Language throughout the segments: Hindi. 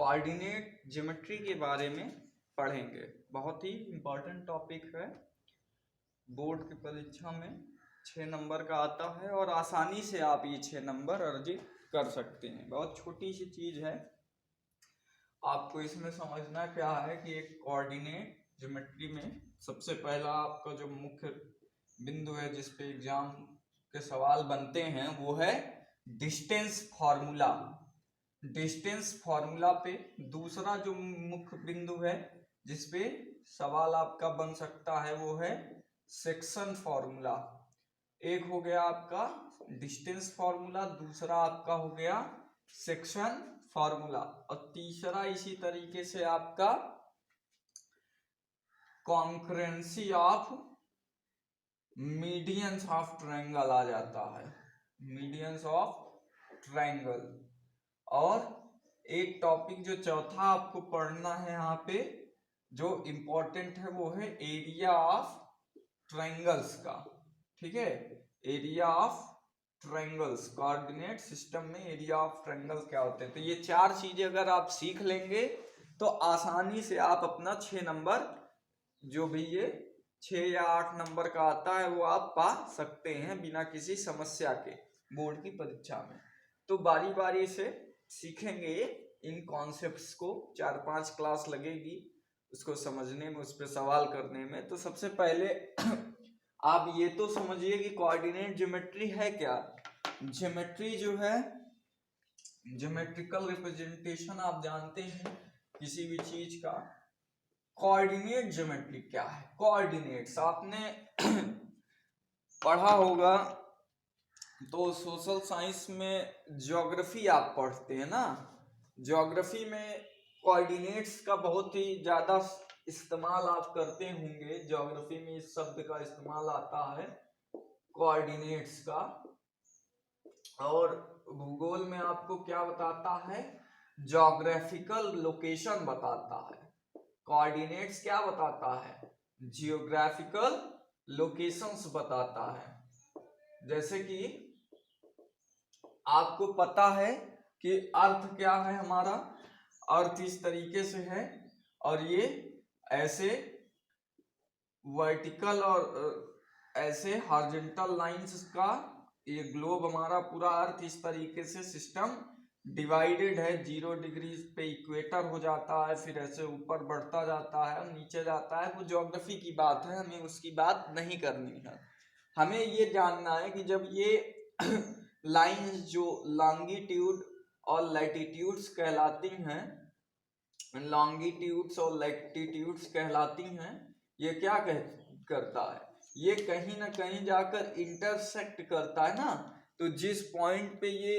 कोऑर्डिनेट ज्योमेट्री के बारे में पढ़ेंगे। बहुत ही इम्पोर्टेंट टॉपिक है, बोर्ड की परीक्षा में 6 नंबर का आता है और आसानी से आप ये 6 नंबर अर्जित कर सकते हैं। बहुत छोटी सी चीज़ है, आपको इसमें समझना क्या है कि एक कोऑर्डिनेट ज्योमेट्री में सबसे पहला आपका जो मुख्य बिंदु है जिस पे एग्जाम के सवाल बनते हैं वो है डिस्टेंस फार्मूला। डिस्टेंस फार्मूला पे दूसरा जो मुख्य बिंदु है जिस पे सवाल आपका बन सकता है वो है सेक्शन फार्मूला। एक हो गया आपका डिस्टेंस फार्मूला, दूसरा आपका हो गया सेक्शन फार्मूला और तीसरा इसी तरीके से आपका concurrency of medians of triangle आ जाता है, मीडियंस ऑफ ट्रायंगल। और एक टॉपिक जो चौथा आपको पढ़ना है यहाँ पे जो इम्पोर्टेंट है वो है एरिया ऑफ ट्रायंगल्स का। ठीक है, area of triangles, coordinate system में एरिया ऑफ ट्रायंगल्स क्या होते हैं। तो ये 4 चीजें अगर आप सीख लेंगे तो आसानी से आप अपना 6 नंबर जो भी ये 6 या 8 नंबर का आता है वो आप पा सकते हैं बिना किसी समस्या के बोर्ड की परीक्षा में। तो बारी बारी से सीखेंगे इन कॉन्सेप्ट्स को, 4-5 क्लास लगेगी उसको समझने में, उस पर सवाल करने में। तो सबसे पहले आप ये तो समझिए कि कोऑर्डिनेट ज्योमेट्री है क्या। ज्योमेट्री जो है, ज्योमेट्रिकल रिप्रेजेंटेशन आप जानते हैं किसी भी चीज का। कोऑर्डिनेट ज्योमेट्री क्या है? कोऑर्डिनेट्स आपने पढ़ा होगा तो सोशल साइंस में ज्योग्राफी आप पढ़ते हैं ना, ज्योग्राफी में कोऑर्डिनेट्स का बहुत ही ज्यादा इस्तेमाल आप करते होंगे। ज्योग्राफी में इस शब्द का इस्तेमाल आता है कोऑर्डिनेट्स का। और भूगोल में आपको क्या बताता है? ज्योग्राफिकल लोकेशन बताता है। कोऑर्डिनेट्स क्या बताता है? जियोग्राफिकल लोकेशंस बताता है। जैसे कि आपको पता है कि अर्थ क्या है हमारा, अर्थ इस तरीके से है और ये ऐसे वर्टिकल और ऐसे हॉरिजॉन्टल लाइंस का ये ग्लोब हमारा पूरा अर्थ इस तरीके से सिस्टम डिवाइडेड है। 0 डिग्री पे इक्वेटर हो जाता है, फिर ऐसे ऊपर बढ़ता जाता है और नीचे जाता है। वो ज्योग्राफी की बात है, हमें उसकी बात नहीं करनी है। हमें ये जानना है कि जब ये लाइंस जो लॉन्गिट्यूड और लैटिट्यूड्स कहलाती हैं, लॉन्गिट्यूड्स और लैटिट्यूड्स कहलाती हैं, ये क्या करता है? ये कहीं ना कहीं जाकर इंटरसेक्ट करता है ना। तो जिस पॉइंट पे ये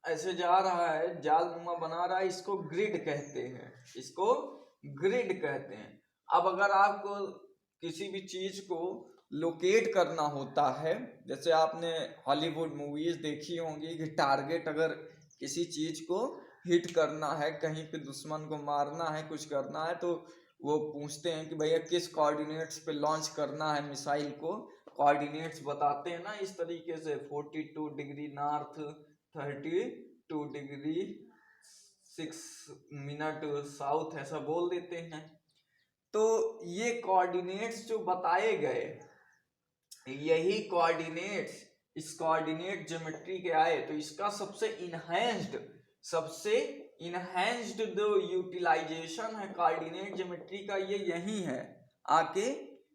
ऐसे जा रहा है, जालनुमा बना रहा है, इसको ग्रिड कहते हैं, इसको ग्रिड कहते हैं। अब अगर आपको किसी भी चीज को लोकेट करना होता है, जैसे आपने हॉलीवुड मूवीज देखी होंगी कि टारगेट अगर किसी चीज को हिट करना है, कहीं पे दुश्मन को मारना है, कुछ करना है, तो वो पूछते हैं कि भैया किस कोऑर्डिनेट्स पे लॉन्च करना है मिसाइल को। कोऑर्डिनेट्स बताते हैं ना इस तरीके से, 42 degree north, 32 degree 6 minute south, ऐसा बोल देते हैं। तो ये कोऑर्डिनेट्स जो बताए गए, यही कोऑर्डिनेट्स इस कोऑर्डिनेट ज्योमेट्री के आए। तो इसका सबसे इनहैंस्ड जो यूटिलाइजेशन है कोऑर्डिनेट ज्योमेट्री का, ये यही है आके,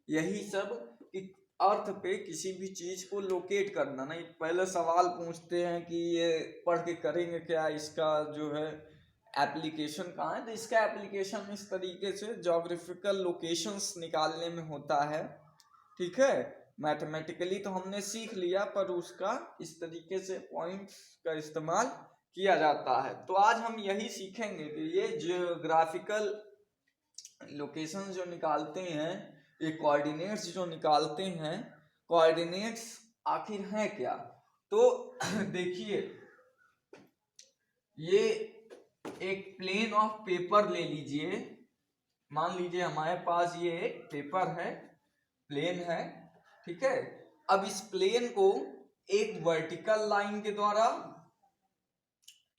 यही सब कि अर्थ पे किसी भी चीज को लोकेट करना। नहीं, पहले सवाल पूछते हैं कि ये पढ़ के करेंगे क्या, इसका जो है एप्लीकेशन कहाँ है। तो इसका एप्लीकेशन इस तरीके से ज्योग्राफिकल लोकेशंस निकालने में होता है। ठीक है, मैथमेटिकली तो हमने सीख लिया, पर उसका इस तरीके से पॉइंट्स का इस्तेमाल किया जाता है। तो आज हम यही सीखेंगे कि ये जियोग्राफिकल लोकेशन जो निकालते हैं, ये कोऑर्डिनेट्स जो निकालते हैं, कोऑर्डिनेट्स आखिर हैं क्या। तो देखिए, ये एक प्लेन ऑफ पेपर ले लीजिए। मान लीजिए हमारे पास ये एक पेपर है, प्लेन है, ठीक है। अब इस प्लेन को एक वर्टिकल लाइन के द्वारा,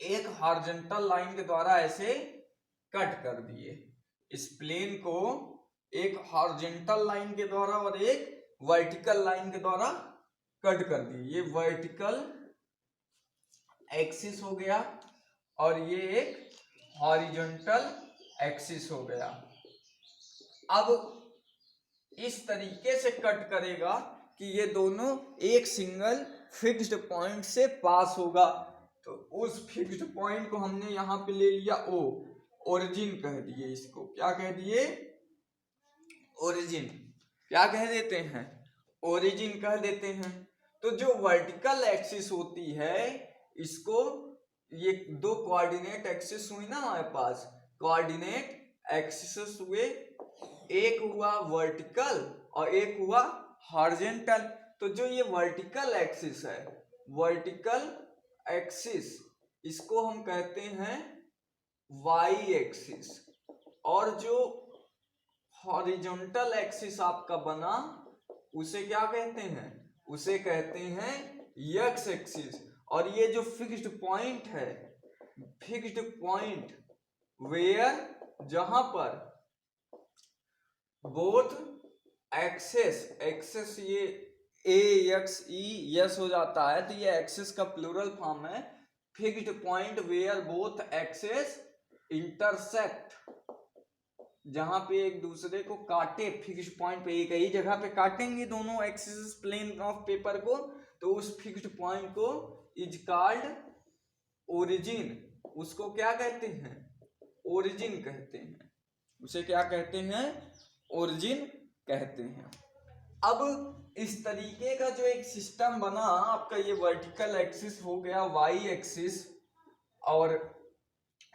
एक हॉरिजॉन्टल लाइन के द्वारा ऐसे कट कर दिए। इस प्लेन को एक हॉरिजॉन्टल लाइन के द्वारा और एक वर्टिकल लाइन के द्वारा कट कर दिए। ये वर्टिकल एक्सिस हो गया और ये एक हॉरिजॉन्टल एक्सिस हो गया। अब इस तरीके से कट करेगा कि ये दोनों एक सिंगल फिक्स्ड पॉइंट से पास होगा। तो उस फिक्स्ड पॉइंट को हमने यहाँ पे ले लिया ओ, ओरिजिन कह दिए इसको। क्या कह दिए? ओरिजिन। क्या कह देते हैं? ओरिजिन कह देते हैं। तो जो वर्टिकल एक्सिस होती है इसको, ये दो कोऑर्डिनेट एक्सिस हुई ना हमारे पास, कोऑर्डिनेट एक्सिस हुए, एक हुआ वर्टिकल और एक हुआ हॉरिजॉन्टल। तो जो ये वर्टिकल एक्सिस है, वर्टिकल एक्सिस, इसको हम कहते हैं वाई एक्सिस, और जो हॉरिजॉन्टल एक्सिस आपका बना उसे क्या कहते हैं? उसे कहते हैं एक्स एक्सिस। और ये जो फिक्स्ड पॉइंट है, फिक्स्ड पॉइंट वेयर, जहां पर बोथ एक्सेस ये ए एक्स ई यस हो जाता है, तो ये एक्सिस का प्लूरल फॉर्म है। Fixed point where both axes intersect, जहां पे एक दूसरे को काटे, फिक्स्ड पॉइंट पे एक ही जगह पे काटेंगे दोनों एक्सिस प्लेन ऑफ पेपर को, तो उस फिक्स्ड पॉइंट को इज कॉल्ड ओरिजिन। उसको क्या कहते हैं? ओरिजिन कहते हैं। उसे क्या कहते हैं? ओरिजिन कहते हैं। अब इस तरीके का जो एक सिस्टम बना आपका, ये वर्टिकल एक्सिस हो गया वाई एक्सिस, और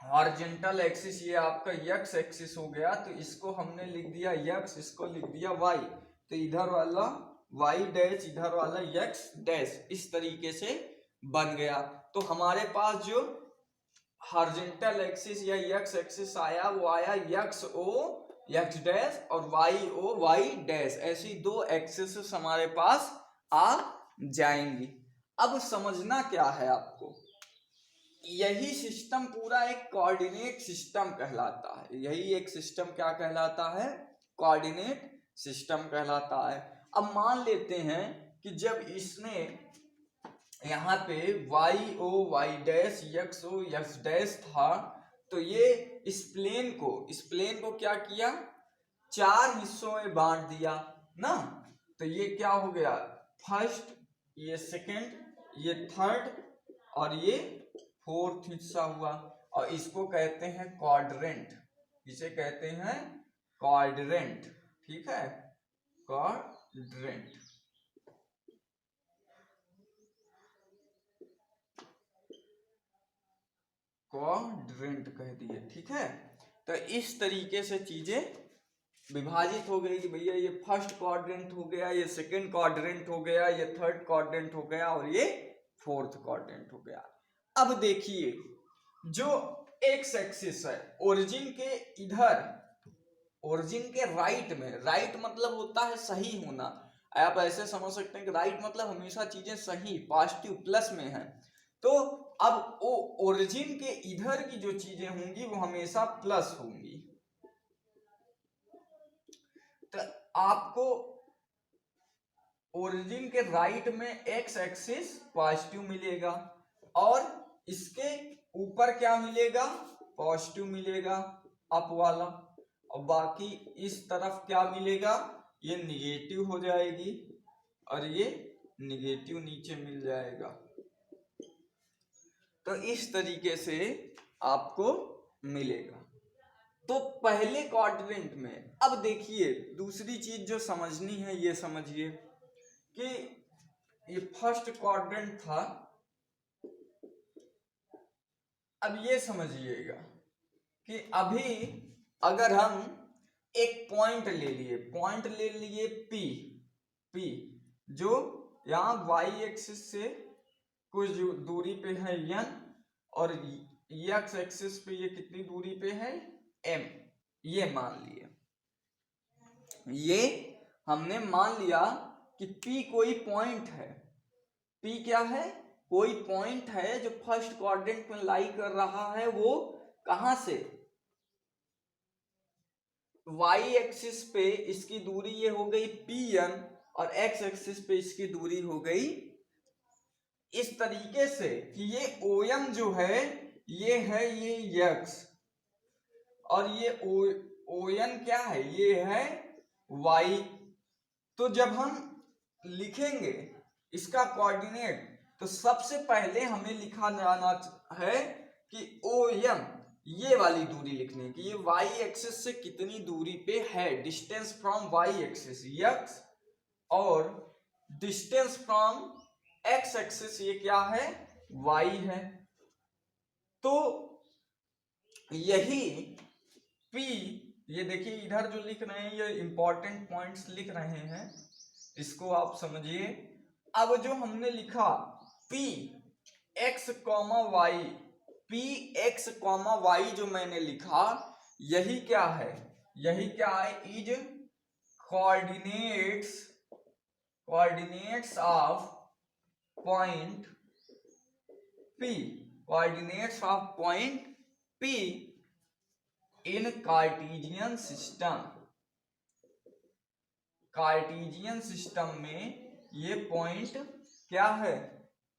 हॉरिजॉन्टल एक्सिस ये आपका एक्स एक्सिस हो गया। तो इसको हमने लिख दिया एक्स, इसको लिख दिया वाई। तो इधर वाला वाई डैश, इधर वाला एक्स डैश, इस तरीके से बन गया। तो हमारे पास जो हॉरिजॉन्टल एक्सिस या एक्स एक्सिस आया, वो आया एक्स ओ एक्स डैश और वाई ओ वाई डैश। ऐसी दो एक्सिस हमारे पास आ जाएंगी। अब समझना क्या है आपको, यही सिस्टम पूरा एक कोऑर्डिनेट सिस्टम कहलाता है। यही एक सिस्टम क्या कहलाता है? कोऑर्डिनेट सिस्टम कहलाता है। अब मान लेते हैं कि जब इसने यहाँ पे Y O Y dash X O X dash था, तो ये इस प्लेन को क्या किया? चार हिस्सों में बांट दिया ना। तो ये क्या हो गया? फर्स्ट, ये सेकंड, ये थर्ड और ये फोर्थ हिस्सा हुआ। और इसको कहते हैं क्वाड्रेंट। इसे कहते हैं क्वाड्रेंट। ठीक है, क्वाड्रेंट। क्वाड्रेंट कह दिए। ठीक है, तो इस तरीके से चीजें विभाजित हो गई कि भैया ये फर्स्ट क्वाड्रेंट हो गया, ये सेकंड क्वाड्रेंट हो गया, ये थर्ड क्वाड्रेंट हो गया और ये फोर्थ क्वाड्रेंट हो गया। अब देखिए, जो एक्स एक्सिस है ओरिजिन के इधर, ओरिजिन के राइट में, राइट मतलब होता है सही होना। आप ऐसे समझ सकते हैं कि राइट मतलब हमेशा चीजें सही, पॉजिटिव, प्लस में है। तो अब वो ओरिजिन के इधर की जो चीजें होंगी वो हमेशा प्लस होंगी। तो आपको ओरिजिन के राइट में एक्स एक्सिस पॉजिटिव मिलेगा और इसके ऊपर क्या मिलेगा? पॉजिटिव मिलेगा, अप वाला। और बाकी इस तरफ क्या मिलेगा? ये निगेटिव हो जाएगी और ये निगेटिव नीचे मिल जाएगा। तो इस तरीके से आपको मिलेगा। तो पहले क्वाड्रेंट में, अब देखिए दूसरी चीज जो समझनी है, ये समझिए कि ये फर्स्ट क्वाड्रेंट था। अब ये समझिएगा कि अभी अगर हम एक पॉइंट ले लिए P, जो यहाँ y एक्सिस से कुछ दूरी पे है n, और x एक्सिस पे ये कितनी दूरी पे है? m। ये मान लिए, ये हमने मान लिया कि P कोई पॉइंट है। P क्या है? कोई पॉइंट है जो फर्स्ट क्वाड्रेंट में लाई कर रहा है। वो कहां से? वाई एक्सिस पे इसकी दूरी ये हो गई pn और एक्स एक्सिस पे इसकी दूरी हो गई इस तरीके से कि ये OM जो है ये x और ये ON क्या है, ये है y। तो जब हम लिखेंगे इसका कोऑर्डिनेट तो सबसे पहले हमें लिखा जाना है कि OM ये वाली दूरी लिखने की, ये y एक्सिस से कितनी दूरी पे है, distance from y axis x और डिस्टेंस फ्रॉम x एक्सिस ये क्या है, y है। तो यही P, ये देखिए इधर जो लिख रहे हैं ये इंपॉर्टेंट पॉइंट्स लिख रहे हैं, इसको आप समझिए। अब जो हमने लिखा P x, y, P x, y जो मैंने लिखा यही क्या है, यही क्या है, is coordinates of point P, coordinates of point P in Cartesian system. Cartesian system में ये पॉइंट क्या है,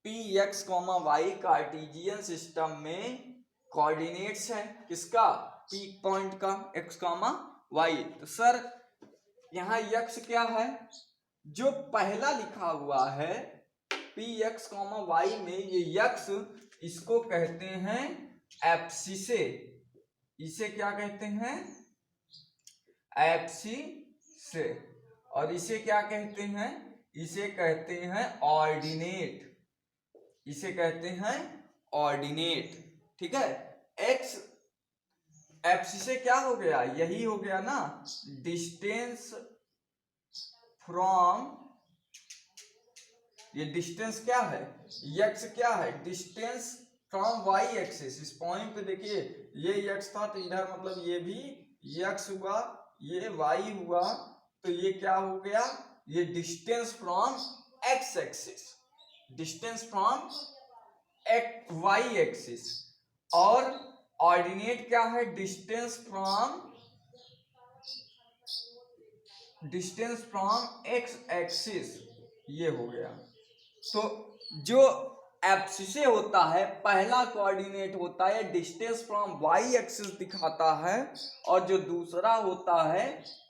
Px, y कार्टेशियन सिस्टम में कोऑर्डिनेट्स है किसका, P पॉइंट का, x, y। तो सर यहाँ x क्या है, जो पहला लिखा हुआ है Px, y में ये x, इसको कहते हैं एब्सिसे, इसे क्या कहते हैं, एब्सिसे, और इसे क्या कहते हैं, इसे कहते हैं ऑर्डिनेट, इसे कहते हैं ऑर्डिनेट। ठीक है, x एब्सिसे क्या हो गया, यही हो गया ना, डिस्टेंस फ्रॉम, ये डिस्टेंस क्या है, x क्या है, डिस्टेंस फ्रॉम y एक्सिस। इस पॉइंट पे देखिए ये x था तो इधर मतलब ये भी x हुआ, ये y हुआ, तो ये क्या हो गया, ये distance from x axis, distance from y axis. और ऑर्डिनेट क्या है, डिस्टेंस फ्रॉम x एक्सिस, ये हो गया। तो जो एब्सिसे होता है पहला कोऑर्डिनेट होता है डिस्टेंस फ्रॉम y एक्सिस दिखाता है, और जो दूसरा होता है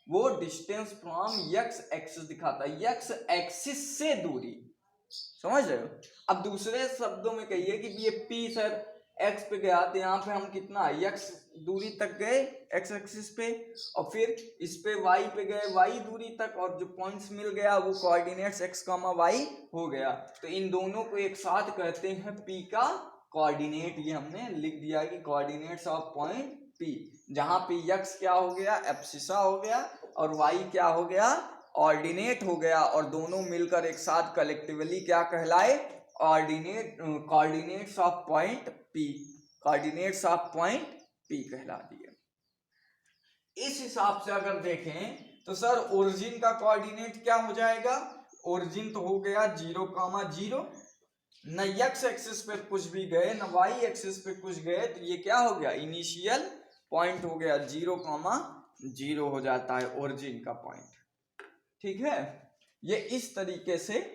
वो डिस्टेंस फ्रॉम x एक्सिस दिखाता है, x एक्सिस से दूरी, समझ रहे हो। अब दूसरे शब्दों में कहिए कि ये P सर x पे गया तो यहाँ पे हम कितना x दूरी तक गए x एक्सिस पे, और फिर इस पे y पे गए y दूरी तक, और जो पॉइंट्स मिल गया वो कोऑर्डिनेट्स x, y हो गया। तो इन दोनों को एक साथ कहते हैं P का कोऑर्डिनेट। ये हमने लिख दिया कि कोऑर्डिनेट्स ऑफ पॉइंट P, जहां पे x क्या हो गया, एब्सिसा हो गया, और y क्या हो गया, ऑर्डिनेट हो गया, और दोनों मिलकर एक साथ कलेक्टिवली क्या कहलाए, coordinates of point P, coordinates of point P कहला दिए। इस हिसाब से अगर देखें तो सर ओरिजिन का कोऑर्डिनेट क्या हो जाएगा, ओरिजिन तो हो गया 0, 0, न x एक्सिस पे कुछ भी गए न y एक्सिस पे कुछ गए, तो ये क्या हो गया, इनिशियल पॉइंट हो गया 0, 0 हो जाता है ओरिजिन का पॉइंट। ठीक है, ये इस तरीके से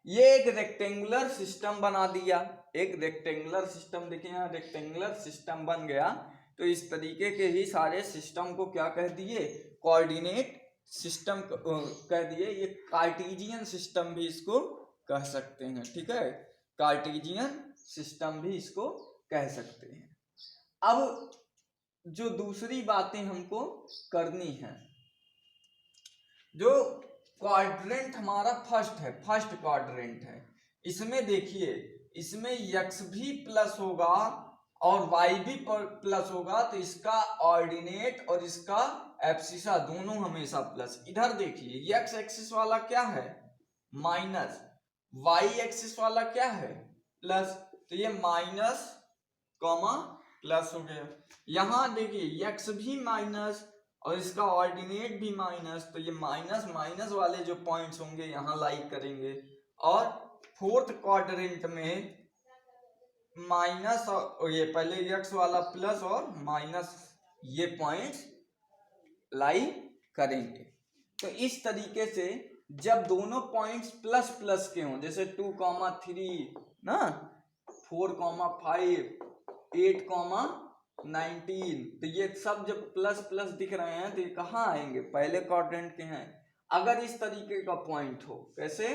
ये एक रेक्टेंगुलर सिस्टम बना दिया, एक रेक्टेंगुलर सिस्टम, देखिए यहाँ रेक्टेंगुलर सिस्टम बन गया। तो इस तरीके के ही सारे सिस्टम को क्या कह दिए, कोऑर्डिनेट सिस्टम कह दिए। ये कार्टेशियन सिस्टम भी इसको कह सकते हैं। ठीक है, कार्टेशियन सिस्टम भी इसको कह सकते हैं। अब जो दूसरी बातें हमको करनी है, जो क्वाड्रेंट हमारा फर्स्ट क्वाड्रेंट है, इसमें देखिए इसमें x भी प्लस होगा और y भी प्लस होगा, तो इसका ऑर्डिनेट और इसका एब्सिसा दोनों हमेशा प्लस। इधर देखिए x एक्सिस वाला क्या है माइनस, y एक्सिस वाला क्या है प्लस, तो ये माइनस कॉमा प्लस हो गया। यहां देखिए x भी माइनस और इसका ऑर्डिनेट भी माइनस, तो ये माइनस माइनस वाले जो पॉइंट्स होंगे यहाँ लाइक करेंगे। और फोर्थ क्वाड्रेंट में माइनस और ये पहले x वाला प्लस और माइनस ये पॉइंट्स लाई करेंगे। तो इस तरीके से जब दोनों पॉइंट्स प्लस प्लस के हों, जैसे 2,3 ना, 4,5, 8,19, तो ये सब जब प्लस प्लस दिख रहे हैं तो ये कहाँ आएंगे, पहले क्वाड्रेंट के हैं। अगर इस तरीके का पॉइंट हो, कैसे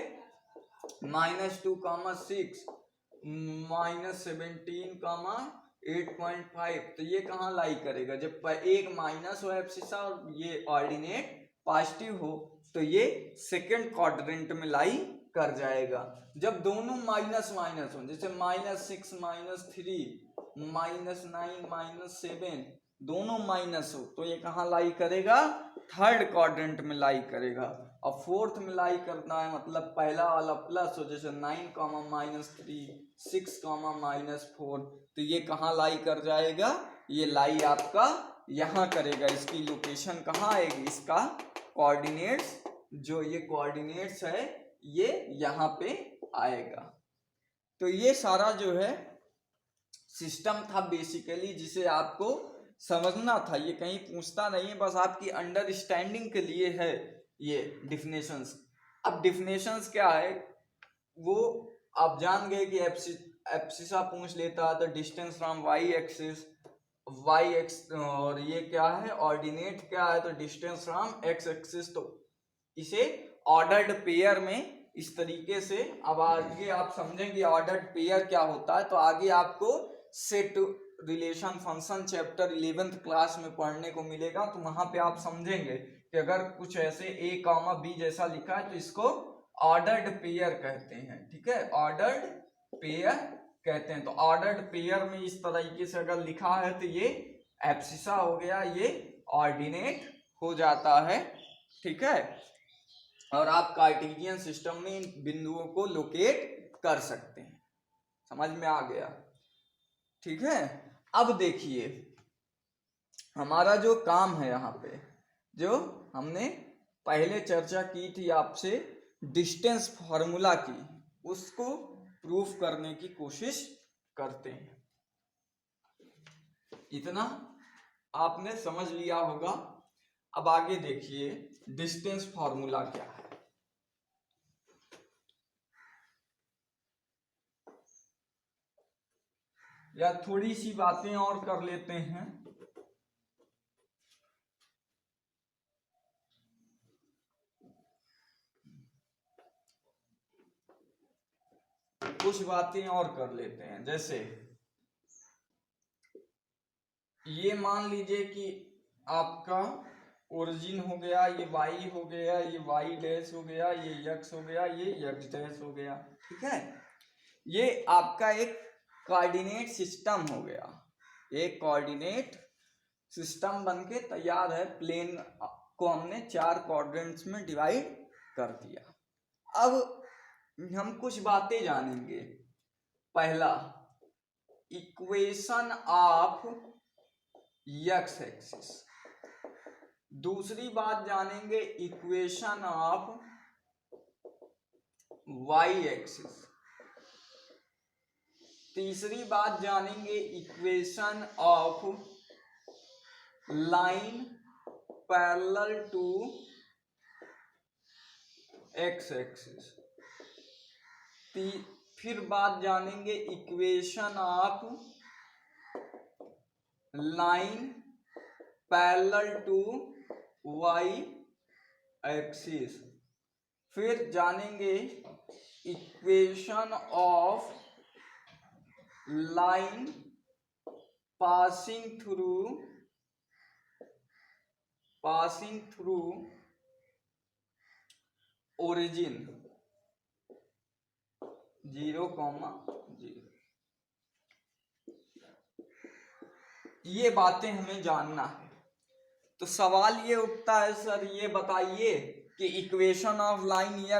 -2,6, -17,8.5, तो ये कहाँ लाई करेगा, जब एक माइनस हो एब्सिसा और ये ऑर्डिनेट पॉजिटिव हो तो ये सेकंड क्वाड्रेंट में लाई कर जाएगा। जब दोनों माइनस माइनस हो, जैसे -6, -3, -9, -7, दोनों माइनस हो तो ये कहाँ लाई करेगा, थर्ड क्वाड्रेंट में लाई करेगा। और फोर्थ में लाई करना है मतलब पहला वाला प्लस हो, जैसे 9, -3, 6, -4, तो ये कहाँ लाई कर जाएगा, ये लाई आपका यहाँ करेगा। इसकी लोकेशन कहाँ आएगी, इसका कोऑर्डिनेट्स, जो ये कोऑर्डिनेट्स है ये यहाँ पे आएगा। तो ये सारा जो है सिस्टम था बेसिकली, जिसे आपको समझना था। ये कहीं पूछता नहीं है, बस आपकी अंडरस्टैंडिंग के लिए है ये डिफिनेशंस। अब डिफिनेशंस क्या है वो आप जान गए कि एब्सिसा पूछ लेता है तो distance from y axis, y x, और ये क्या है ऑर्डिनेट क्या है तो डिस्टेंस फ्रॉम एक्स एक्सिस। तो इसे ऑर्डर्ड पेयर में इस तरीके से, अब आगे आप समझेंगे ऑर्डर्ड पेयर क्या होता है, तो आगे आपको set relation function chapter 11th class में पढ़ने को मिलेगा। तो वहां पे आप समझेंगे कि अगर कुछ ऐसे a, b जैसा लिखा है तो इसको ऑर्डर्ड पेयर कहते हैं, ठीक है, ऑर्डर्ड पेयर कहते हैं। तो ऑर्डर्ड पेयर में इस तरीके से अगर लिखा है तो ये एब्सिसा हो गया, ये ऑर्डिनेट हो जाता है, ठीक है। और आप कार्टेशियन सिस्टम में इन बिंदुओं को लोकेट कर सकते हैं। समझ में आ गया, ठीक है। अब देखिए हमारा जो काम है यहाँ पे, जो हमने पहले चर्चा की थी आपसे डिस्टेंस फॉर्मूला की, उसको प्रूफ करने की कोशिश करते हैं। इतना आपने समझ लिया होगा। अब आगे देखिए डिस्टेंस फॉर्मूला क्या है। या थोड़ी सी बातें और कर लेते हैं। कुछ बातें और कर लेते हैं, जैसे ये मान लीजिए कि आपका ओरिजिन हो गया, ये y हो गया, ये y डैश हो गया, ये x हो गया, ये x डैश हो गया, ठीक है। ये आपका एक कोऑर्डिनेट सिस्टम हो गया, एक कोऑर्डिनेट सिस्टम बनके तैयार है। प्लेन को हमने 4 क्वाड्रेंट्स में डिवाइड कर दिया। अब हम कुछ बातें जानेंगे। पहला, इक्वेशन ऑफ एक्स एक्सिस। दूसरी बात जानेंगे इक्वेशन ऑफ वाई एक्सिस। तीसरी बात जानेंगे equation of line parallel to x axis. फिर बात जानेंगे equation of line parallel to y axis. फिर जानेंगे equation of line passing through origin 0,0। ये बातें हमें जानना है। तो सवाल ये उठता है सर ये बताइए कि इक्वेशन ऑफ लाइन या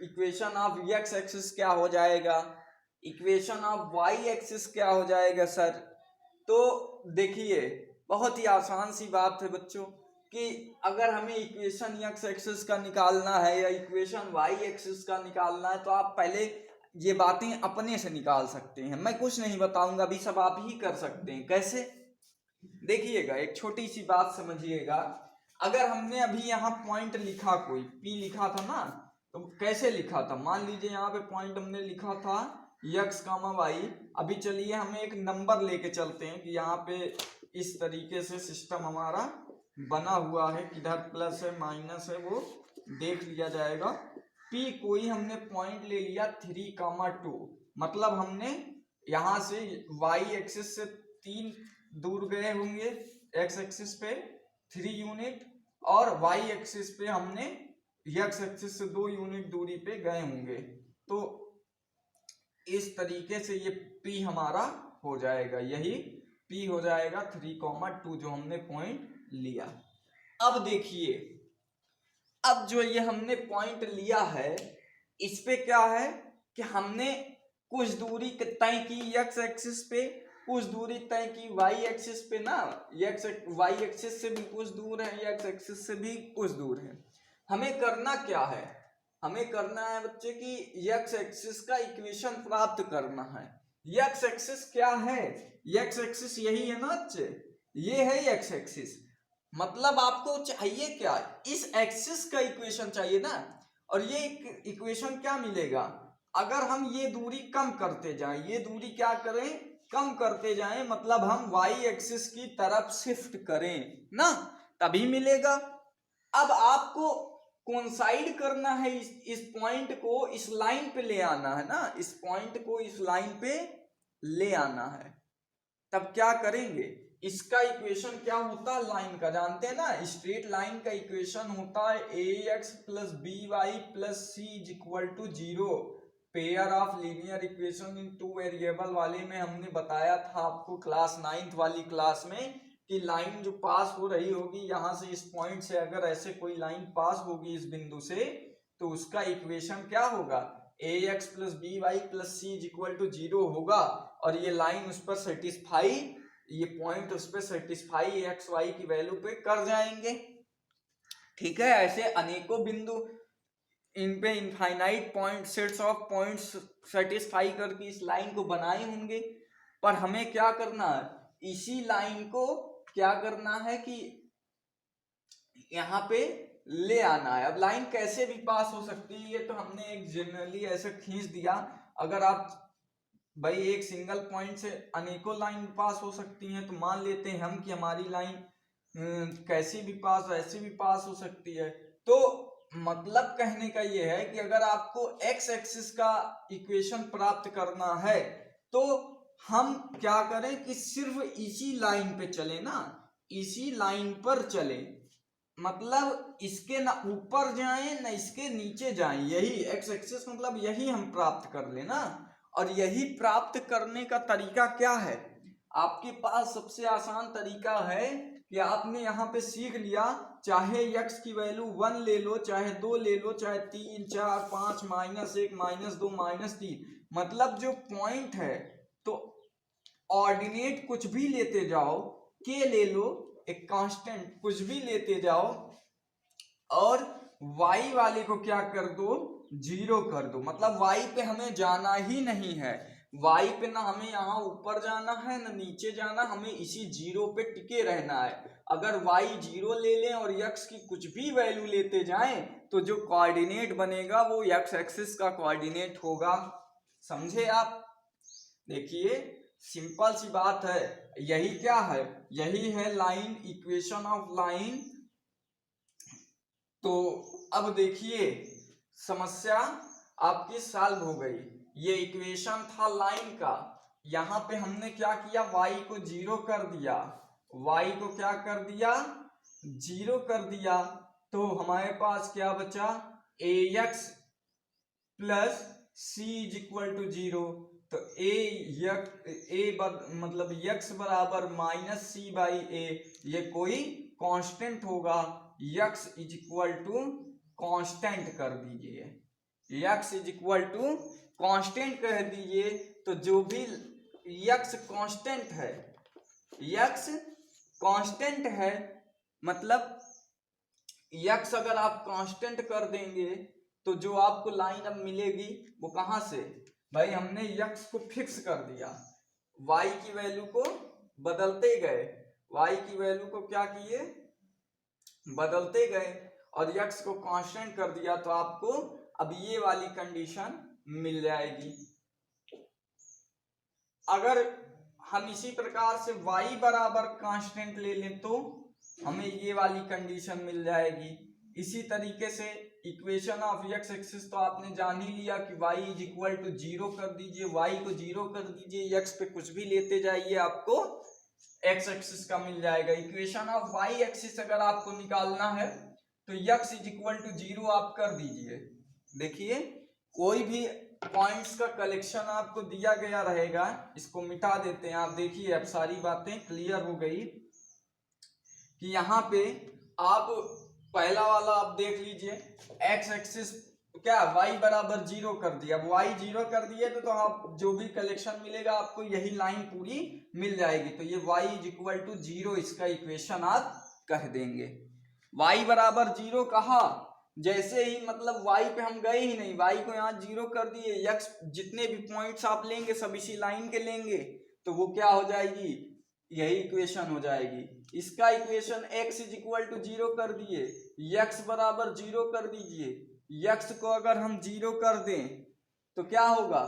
इक्वेशन ऑफ एक्स एक्सिस क्या हो जाएगा, इक्वेशन ऑफ वाई एक्सिस क्या हो जाएगा सर। तो देखिए बहुत ही आसान सी बात है बच्चों कि अगर हमें इक्वेशन एक्स एक्सिस का निकालना है या इक्वेशन वाई एक्सिस का निकालना है तो आप पहले ये बातें अपने से निकाल सकते हैं। मैं कुछ नहीं बताऊंगा, अभी सब आप ही कर सकते हैं। कैसे, देखिएगा एक छोटी सी बात समझिएगा। अगर हमने अभी यहाँ पॉइंट लिखा, कोई P लिखा था ना, तो कैसे लिखा था, मान लीजिए यहाँ पे पॉइंट हमने लिखा था x, y। अभी चलिए हम एक नंबर लेके चलते हैं कि यहाँ पे इस तरीके से सिस्टम हमारा बना हुआ है, किधर प्लस है माइनस है वो देख लिया जाएगा। P कोई हमने पॉइंट ले लिया 3, 2, मतलब हमने यहाँ से y एक्सिस से 3 दूर गए होंगे, x एक्सिस पे 3 यूनिट, और y एक्सिस पे हमने x एक्सिस से 2 यूनिट दूरी पे गए होंगे। तो इस तरीके से ये P हमारा हो जाएगा, यही P हो जाएगा 3, 2 जो हमने पॉइंट लिया। अब देखिए, अब जो ये हमने पॉइंट लिया है इस पे क्या है कि हमने कुछ दूरी तय की x एक्सिस पे, कुछ दूरी तय की y एक्सिस पे ना, y एक्सिस से भी कुछ दूर है, x एक्सिस से भी कुछ दूर है। हमें करना क्या है, हमें करना है बच्चे कि x एक्सिस का इक्वेशन प्राप्त करना है। x एक्सिस क्या है, x एक्सिस यही है ना बच्चे, ये है x एक्सिस। मतलब आपको चाहिए क्या, इस एक्सिस का इक्वेशन चाहिए ना। और ये इक्वेशन क्या मिलेगा, अगर हम ये दूरी कम करते जाएं, ये दूरी क्या करें, कम करते जाएं, मतलब हम y एक्सिस की तरफ शिफ्ट करें ना, तभी मिलेगा। अब आपको कोइंसाइड करना है, इस पॉइंट को इस लाइन पे ले आना है ना, इस पॉइंट को इस लाइन पे ले आना है। तब क्या करेंगे, इसका इक्वेशन क्या होता है, लाइन का जानते हैं ना, स्ट्रेट लाइन का इक्वेशन होता है ax plus by plus c is equal to 0। Pair of linear equation in 2 variable वाले में हमने बताया था आपको क्लास 9th वाली क्लास में कि लाइन जो पास हो रही होगी यहाँ से, इस पॉइंट से अगर ऐसे कोई लाइन पास होगी इस बिंदु से, तो उसका इक्वेशन क्या होगा, ax plus by plus c is equal to 0 होगा। और ये लाइन उस पर सेटिस्फाई, ये पॉइंट उस पर सेटिस्फाई एक्स वाई की वैल्यू पे कर जाएंगे। ठीक है, ऐसे अनेकों बिंदु इन पे infinite point sets of points satisfy करके इस लाइन को बनाए होंगे। पर हमें क्या करना है, इसी लाइन को क्या करना है कि यहाँ पे ले आना है। अब लाइन कैसे भी पास हो सकती है, ये तो हमने एक जनरली ऐसे खींच दिया। अगर आप भाई एक सिंगल पॉइंट से अनेकों लाइन पास हो सकती हैं, तो मान लेते हैं हम कि हमारी लाइन कैसी भी पास, ऐसी भी पास हो सकती है। तो मतलब कहने का ये है कि अगर आपको x एक्सिस का इक्वेशन प्राप्त करना है तो हम क्या करें कि सिर्फ इसी लाइन पे चले ना, इसी लाइन पर चले, मतलब इसके ना ऊपर जाएं ना इसके नीचे जाएं, यही x एक्सिस मतलब यही हम प्राप्त कर लेना। और यही प्राप्त करने का तरीका क्या है, आपके पास सबसे आसान तरीका है कि आपने यहाँ पे सीख लिया, चाहे x की वैल्यू 1 ले लो, चाहे 2 ले लो, चाहे 3, 4, 5, -1, -2, -3, मतलब जो पॉइंट है तो ऑर्डिनेट कुछ भी लेते जाओ, k ले लो, एक कांस्टेंट कुछ भी लेते जाओ, और y वाले को क्या कर दो, 0 कर दो। मतलब y पे हमें जाना ही नहीं है, y पे ना हमें यहाँ ऊपर जाना है ना नीचे जाना, हमें इसी 0 पे टिके रहना है। अगर y 0 ले लें और x की कुछ भी वैल्यू लेते जाएं तो जो कोऑर्डिनेट बनेगा वो x एक्सिस का कोऑर्डिनेट होगा। समझे आप, देखिए सिंपल सी बात है, यही क्या है, यही है लाइन, इक्वेशन ऑफ लाइन। तो अब देखिए समस्या आपकी सॉल्व हो गई, ये इक्वेशन था लाइन का, यहाँ पे हमने क्या किया, y को 0 कर दिया, y को क्या कर दिया, 0 कर दिया। तो हमारे पास क्या बचा, ax plus c is equal to 0। तो मतलब x बराबर -c बाई a, ये कोई कांस्टेंट होगा, x is equal to constant कर दीजिए, x is equal to constant कह दीजिए। तो जो भी x कांस्टेंट है, x कांस्टेंट है, मतलब x अगर आप कांस्टेंट कर देंगे तो जो आपको लाइन अब मिलेगी वो कहां से, भाई हमने x को फिक्स कर दिया, y की वैल्यू को बदलते गए, y की वैल्यू को क्या किए, बदलते गए और x को कांस्टेंट कर दिया तो आपको अब ये वाली कंडीशन मिल जाएगी। अगर हम इसी प्रकार से y बराबर कांस्टेंट ले लें तो हमें ये वाली कंडीशन मिल जाएगी। इसी तरीके से इक्वेशन ऑफ x एक्सिस तो आपने जान ही लिया कि y इज इक्वल टू 0 कर दीजिए, y को 0 कर दीजिए, x पे कुछ भी लेते जाइए आपको x एक्सिस का मिल जाएगा। इक्वेशन ऑफ y एक्सिस अगर आपको निकालना है तो x इज इक्वल टू 0 आप कर दीजिए। देखिए कोई भी पॉइंट्स का कलेक्शन आपको दिया गया रहेगा, इसको मिटा देते हैं। आप देखिए अब सारी बातें क्लियर हो गई कि यहाँ पे आप पहला वाला आप देख लीजिए, x एक्सिस क्या y बराबर 0 कर दिया। अब y 0 कर दिए तो आप जो भी कलेक्शन मिलेगा आपको यही लाइन पूरी मिल जाएगी। तो ये y इज इक्वल टू 0 इसका इक्वेशन आप कह देंगे। y बराबर 0 कहा, जैसे ही मतलब y पे हम गए ही नहीं, y को यहाँ 0 कर दिए, x जितने भी पॉइंट्स आप लेंगे सब इसी लाइन के लेंगे तो वो क्या हो जाएगी, यही इक्वेशन हो जाएगी। इसका equation x is equal to 0 कर दिए, x बराबर 0 कर दीजिए। x को अगर हम 0 कर दें तो क्या होगा,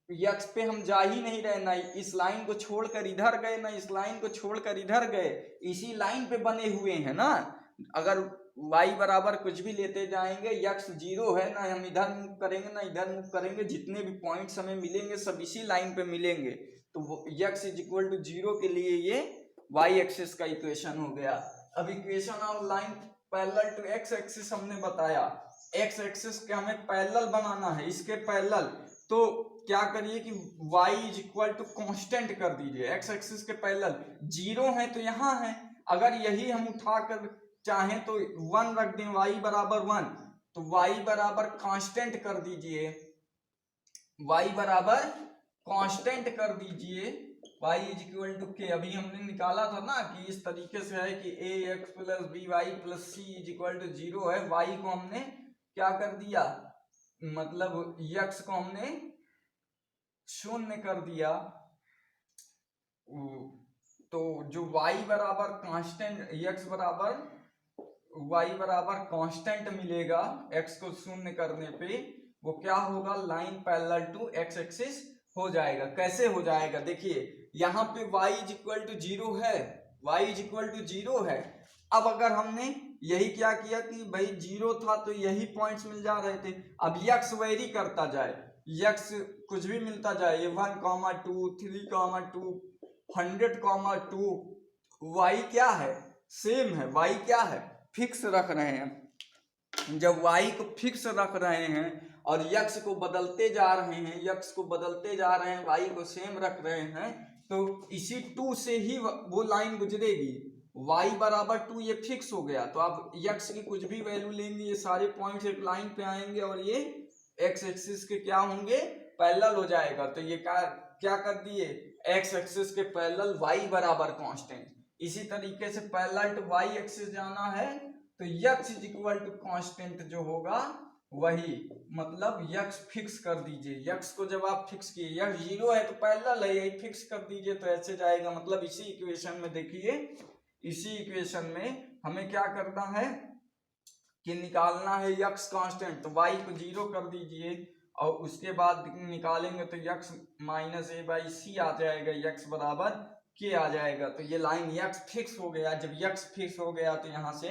x पे हम जा ही नहीं रहे, ना इस लाइन को छोड़कर इधर गए ना इस लाइन को छोड़कर इधर गए, इसी लाइन पे बने हुए हैं ना। अगर y बराबर कुछ भी लेते जाएंगे, x 0 है ना, हम इधर मूव करेंगे ना इधर मूव करेंगे, जितने भी पॉइंट्स हमें मिलेंगे सब इसी लाइन पे मिलेंगे। तो x इज इक्वल टू 0 के लिए ये y एक्सिस का इक्वेशन हो गया। अब equation of line parallel to x axis हमने बताया, x एक्सिस के हमें पैरेलल बनाना है, इसके पैरेलल तो क्या करिए कि y is equal to constant कर दीजिए। x एक्सिस के पैरेलल 0 है तो यहाँ है, अगर यही हम उठाकर चाहें तो 1 रख दें, y बराबर 1, तो y बराबर कांस्टेंट कर दीजिए, y बराबर कांस्टेंट कर दीजिए, y is equal to k। अभी हमने निकाला था ना कि इस तरीके से है कि ax plus by plus c is equal to 0 है। y को हमने क्या कर दिया, मतलब x को हमने 0 कर दिया, तो जो y बराबर कांस्टेंट y बराबर कांस्टेंट मिलेगा x को 0 करने पे, वो क्या होगा, line parallel to x axis हो जाएगा। कैसे हो जाएगा, देखिए यहाँ पे y इज इक्वल टू 0 है, y इज इक्वल टू 0 है। अब अगर हमने यही क्या किया कि भाई 0 था तो यही पॉइंट्स मिल जा रहे थे, अब x वेरी करता जाए, x कुछ भी मिलता जाए, 1, 2, 3, 2, 100, 2, y क्या है, सेम है, y क्या है, फिक्स रख रहे हैं। जब y को फिक्स रख रहे हैं और x को बदलते जा रहे हैं, x को बदलते जा रहे हैं, y को सेम रख रहे हैं, तो इसी 2 से ही वो लाइन गुजरेगी। y बराबर 2 ये फिक्स हो गया, तो आप x की कुछ भी वैल्यू लेंगे ये सारे पॉइंट्स एक लाइन पे आएंगे और ये x एक्सिस के क्या होंगे, पैरेलल हो जाएगा। तो ये क्या कर दिए, x एक्सिस के पैरेलल y बराबर कांस्टेंट। इसी तरीके से पैरेलल टू y एक्सिस जाना है तो x is equal to constant जो होगा वही, मतलब x फिक्स कर दीजिए। x को जब आप फिक्स किए, x 0 है तो पैरेलल है, यही फिक्स कर दीजिए तो ऐसे जाएगा। मतलब इसी इक्वेशन में देखिए, इसी इक्वेशन में हमें क्या करना है कि निकालना है x कांस्टेंट, तो y को 0 कर दीजिए और उसके बाद निकालेंगे तो x माइनस a बाई सी आ जाएगा, x बराबर k आ जाएगा। तो ये लाइन x फिक्स हो गया, जब x फिक्स हो गया तो यहाँ से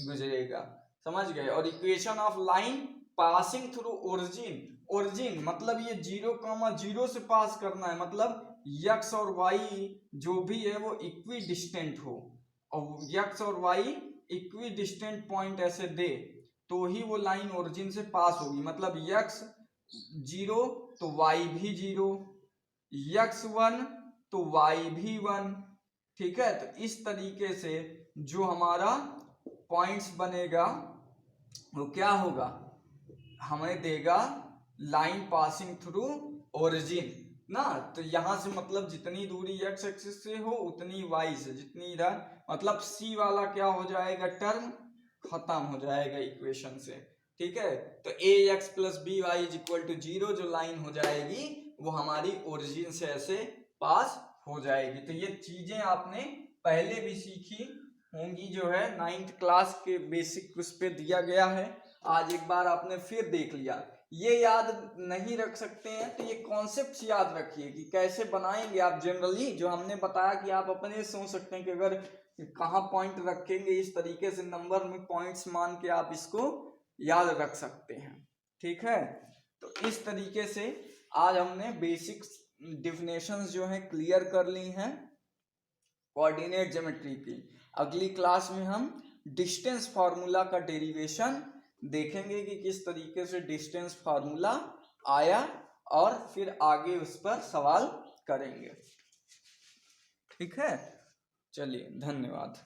गुजरेगा, समझ गए। और equation of line passing through origin, origin मतलब ये 0, 0 से पास करना है, मतलब x और y जो भी है वो इक्वी डिस्टेंट हो, और x और y इक्वी डिस्टेंट पॉइंट ऐसे दे तो ही वो लाइन ओरिजिन से पास होगी। मतलब x 0 तो y भी 0, x 1 तो y भी 1, ठीक है। तो इस तरीके से जो हमारा पॉइंट्स बनेगा वो क्या होगा, हमें देगा लाइन पासिंग थ्रू ओरिजिन ना। तो यहां से मतलब जितनी दूरी x एक्सिस से हो उतनी y से, जितनी इधर, मतलब c वाला क्या हो जाएगा, टर्म खत्म हो जाएगा इक्वेशन से, ठीक है। तो ax plus b y is equal to 0 जो लाइन हो जाएगी वो हमारी ओरिजिन से ऐसे पास हो जाएगी। तो ये चीजें आपने पहले भी सीखी होंगी जो है 9th क्लास के बेसिक उस पे दिया गया है। आज एक बार आपने फिर देख लिया, ये याद नहीं रख सकते हैं तो ये कॉन्सेप्ट्स याद रखिए कि कैसे बनाएंगे आप। जनरली जो हमने बताया कि आप अपने सोच सकते हैं कि अगर कहाँ पॉइंट रखेंगे, इस तरीके से नंबर में पॉइंट्स मान के आप इसको याद रख सकते हैं। ठीक है, तो इस तरीके से आज हमने बेसिक डिफिनेशंस जो है क्लियर कर ली हैं कोऑर्डिनेट ज्योमेट्री की। अगली क्लास में हम डिस्टेंस फार्मूला का डेरिवेशन देखेंगे कि किस तरीके से डिस्टेंस फार्मूला आया और फिर आगे उस पर सवाल करेंगे। ठीक है, चलिए धन्यवाद।